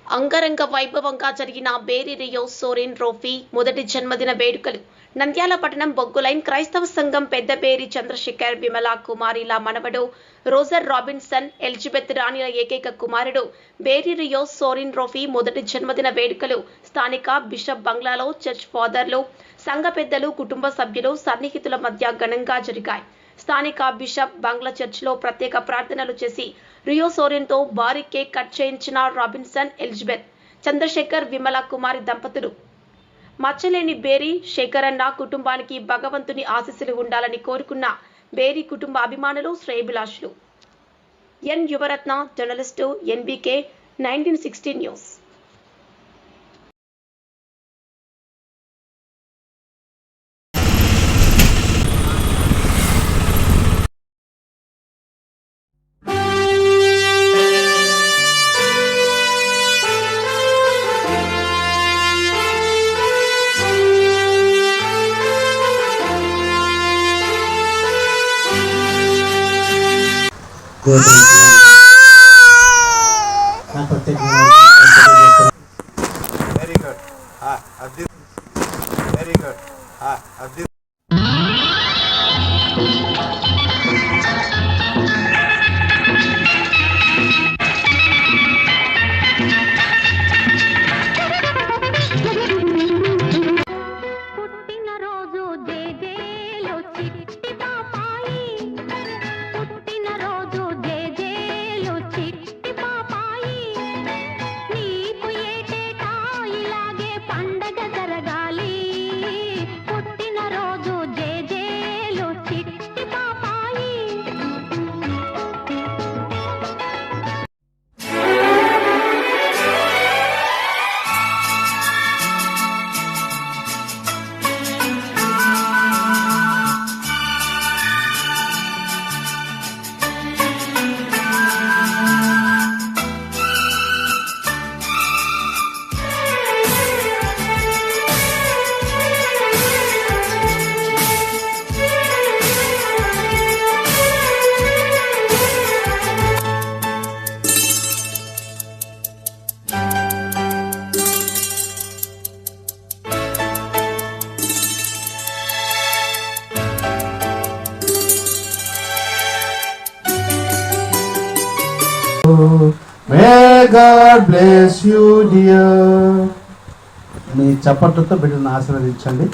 అంగరంగ వైభవంగా జరిగిన బేరి రియో సోరెన్ ట్రోఫీ మొదటి జన్మదిన వేడుకలు నంద్యాల పట్టణం బొగ్గులైన్ క్రైస్తవ సంఘం పెద్దబేరి చంద్రశేఖర్ విమలా కుమారిల మనవడు రోజర్ రాబిన్సన్ ఎలిజబెత్ రాణిల ఏకైక కుమారుడు బేరి రియో సోరెన్ ట్రోఫీ మొదటి జన్మదిన వేడుకలు స్థానిక బిషప్ బంగ్లాలో చర్చ్ ఫాదర్లు సంఘ పెద్దలు కుటుంబ సభ్యులు సన్నిహితుల మధ్య ఘనంగా జరిగాయి. స్థానిక బిషప్ బంగ్లా చర్చిలో ప్రత్యేక ప్రార్థనలు చేసి రియో సోరెన్తో భారీ కేక్ కట్ చేయించిన రాబిన్సన్ ఎలిజబెత్ చంద్రశేఖర్ విమల కుమారి దంపతులు మచ్చలేని బేరీ శేఖరన్న కుటుంబానికి భగవంతుని ఆశీస్సులు ఉండాలని కోరుకున్న బేరీ కుటుంబ అభిమానులు శ్రేయభిలాషులు. N Yuvaratna journalist NBK 1960 news. Very good. Very good. May God bless you, dear. మీ చప్పట్లతో బిడ్డను ఆశీర్వదించండి.